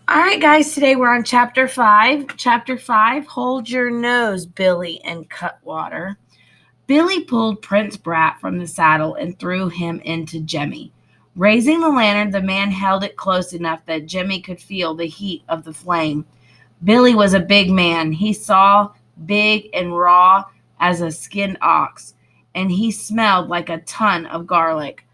All right, guys, today we're on chapter 5. Chapter 5, Hold Your Nose, Billy and Cutwater. Billy pulled Prince Brat from the saddle and threw him into Jemmy. Raising the lantern, the man held it close enough that Jemmy could feel the heat of the flame. Billy was a big man. He saw big and raw as a skinned ox, and he smelled like a ton of garlic.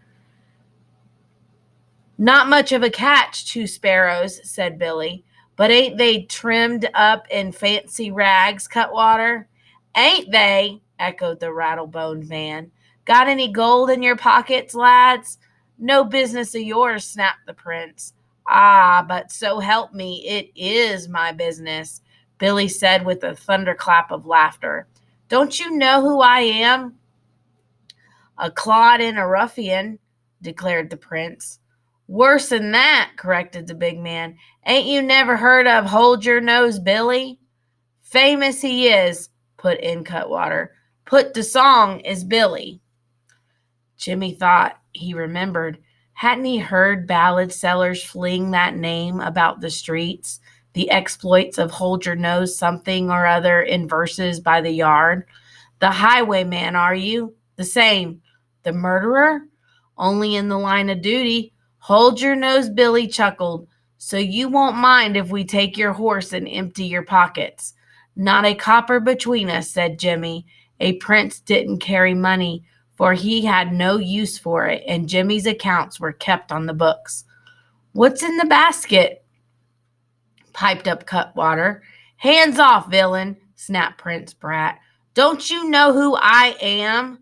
Not much of a catch, two sparrows, said Billy. But ain't they trimmed up in fancy rags, Cutwater? Ain't they? Echoed the rattle-boned man. Got any gold in your pockets, lads? No business of yours, snapped the prince. Ah, but so help me, it is my business, Billy said with a thunderclap of laughter. Don't you know who I am? A clod and a ruffian, declared the prince. Worse than that, corrected the big man. Ain't you never heard of Hold Your Nose, Billy? Famous he is, put in Cutwater. Put the song is Billy. Jimmy thought he remembered. Hadn't he heard ballad sellers fling that name about the streets? The exploits of Hold Your Nose something or other in verses by the yard. The highwayman, are you? The same. The murderer? Only in the line of duty. Hold your nose, Billy chuckled. So you won't mind if we take your horse and empty your pockets. Not a copper between us, said Jimmy. A prince didn't carry money, for he had no use for it, and Jimmy's accounts were kept on the books. What's in the basket? Piped up Cutwater. Hands off, villain, snapped Prince Brat. Don't you know who I am?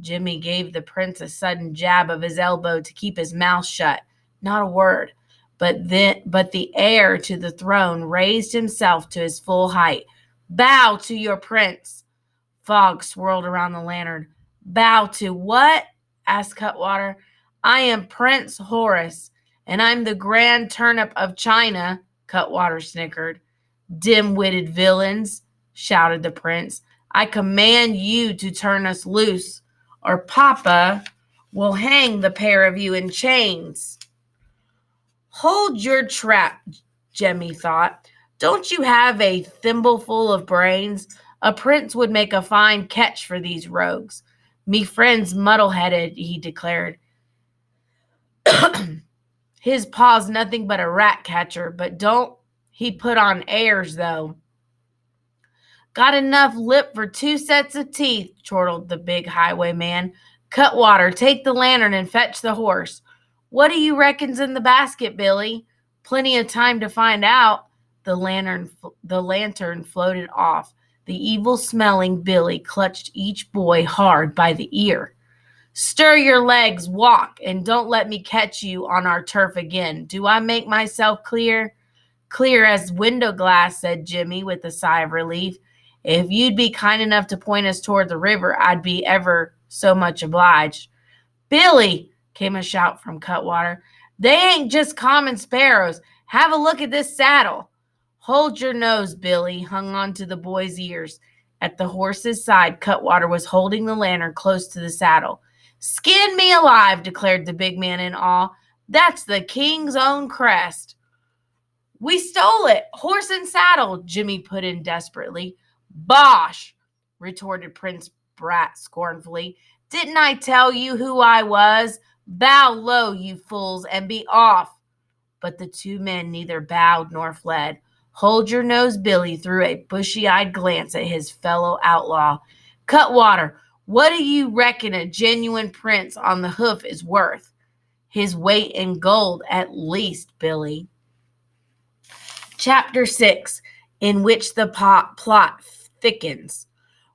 Jimmy gave the prince a sudden jab of his elbow to keep his mouth shut. Not a word. But the heir to the throne raised himself to his full height. Bow to your prince. Fog swirled around the lantern. Bow to what? Asked Cutwater. I am Prince Horace, and I'm the Grand Turnip of China, Cutwater snickered. Dim-witted villains, shouted the prince. I command you to turn us loose, or Papa will hang the pair of you in chains. Hold your trap, Jemmy thought. Don't you have a thimbleful of brains? A prince would make a fine catch for these rogues. Me friend's muddle-headed, he declared. His paw's nothing but a rat catcher, but don't he put on airs, though. Got enough lip for 2 sets of teeth, chortled the big highwayman. Cutwater, take the lantern and fetch the horse. What do you reckon's in the basket, Billy? Plenty of time to find out. The lantern floated off. The evil-smelling Billy clutched each boy hard by the ear. Stir your legs, walk, and don't let me catch you on our turf again. Do I make myself clear? Clear as window glass, said Jimmy with a sigh of relief. If you'd be kind enough to point us toward the river, I'd be ever so much obliged. Billy, came a shout from Cutwater. They ain't just common sparrows. Have a look at this saddle. Hold your nose, Billy, hung on to the boy's ears. At the horse's side, Cutwater was holding the lantern close to the saddle. Skin me alive, declared the big man in awe. That's the king's own crest. We stole it, horse and saddle, Jimmy put in desperately. Bosh, retorted Prince Brat scornfully. Didn't I tell you who I was? Bow low, you fools, and be off. But the two men neither bowed nor fled. Hold your nose, Billy threw a bushy-eyed glance at his fellow outlaw. Cutwater, what do you reckon a genuine prince on the hoof is worth? His weight in gold, at least, Billy. Chapter 6, in which the plot thickens.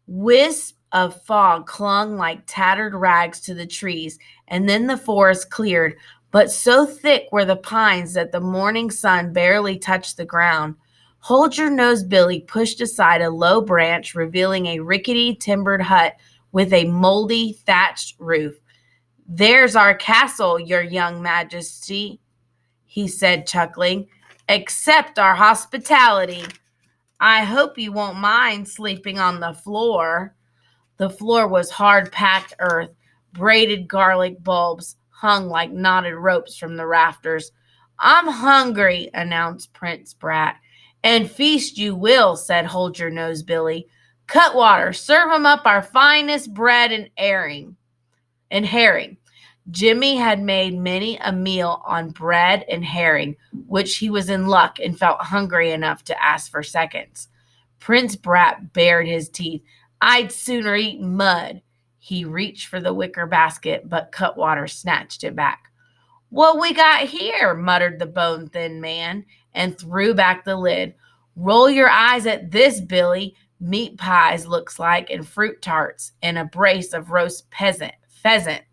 Wisps of fog clung like tattered rags to the trees, and then the forest cleared, but so thick were the pines that the morning sun barely touched the ground. Hold Your Nose Billy pushed aside a low branch, revealing a rickety timbered hut with a moldy thatched roof. There's our castle, your young majesty, he said, chuckling. Accept our hospitality. I hope you won't mind sleeping on the floor. The floor was hard-packed earth. Braided garlic bulbs hung like knotted ropes from the rafters. I'm hungry, announced Prince Brat. And feast you will, said Hold Your Nose Billy. Cutwater, serve 'em up our finest bread and herring. Jimmy had made many a meal on bread and herring, which he was in luck and felt hungry enough to ask for seconds. Prince Brat bared his teeth. I'd sooner eat mud. He reached for the wicker basket, but Cutwater snatched it back. What we got here? Muttered the bone-thin man and threw back the lid. Roll your eyes at this, Billy. Meat pies looks like, and fruit tarts, and a brace of roast pheasant.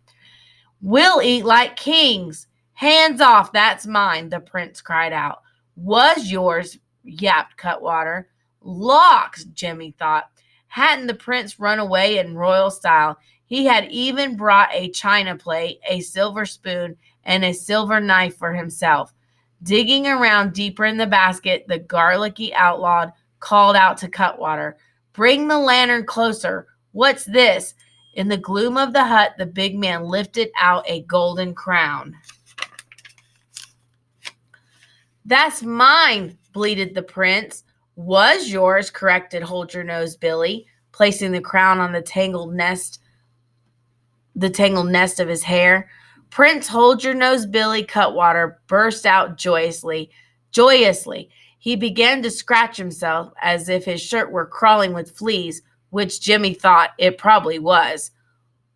We'll eat like kings. Hands off, that's mine, the prince cried out. Was yours, yapped Cutwater. Locks, Jimmy thought. Hadn't the prince run away in royal style? He had even brought a china plate, a silver spoon, and a silver knife for himself. Digging around deeper in the basket, the garlicky outlaw called out to Cutwater, Bring the lantern closer. What's this? In the gloom of the hut, the big man lifted out a golden crown. That's mine, bleated the prince. Was yours, corrected Hold Your Nose Billy, placing the crown on the tangled nest of his hair. Prince Hold Your Nose Billy Cutwater burst out joyously. He began to scratch himself as if his shirt were crawling with fleas, which Jimmy thought it probably was.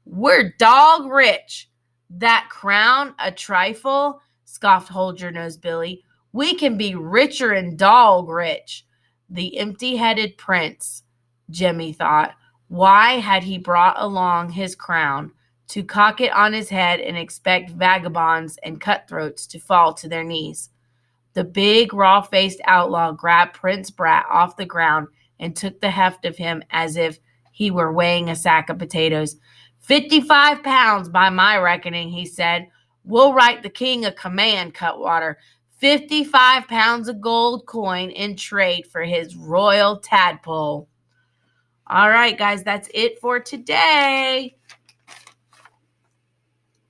We're dog rich. That crown, a trifle, scoffed Hold Your Nose Billy. We can be richer and dog rich. The empty-headed prince, Jimmy thought. Why had he brought along his crown? To cock it on his head and expect vagabonds and cutthroats to fall to their knees. The big, raw-faced outlaw grabbed Prince Brat off the ground and took the heft of him as if he were weighing a sack of potatoes. 55 pounds by my reckoning, he said. We'll write the king a command, Cutwater. 55 pounds of gold coin in trade for his royal tadpole. All right, guys, that's it for today.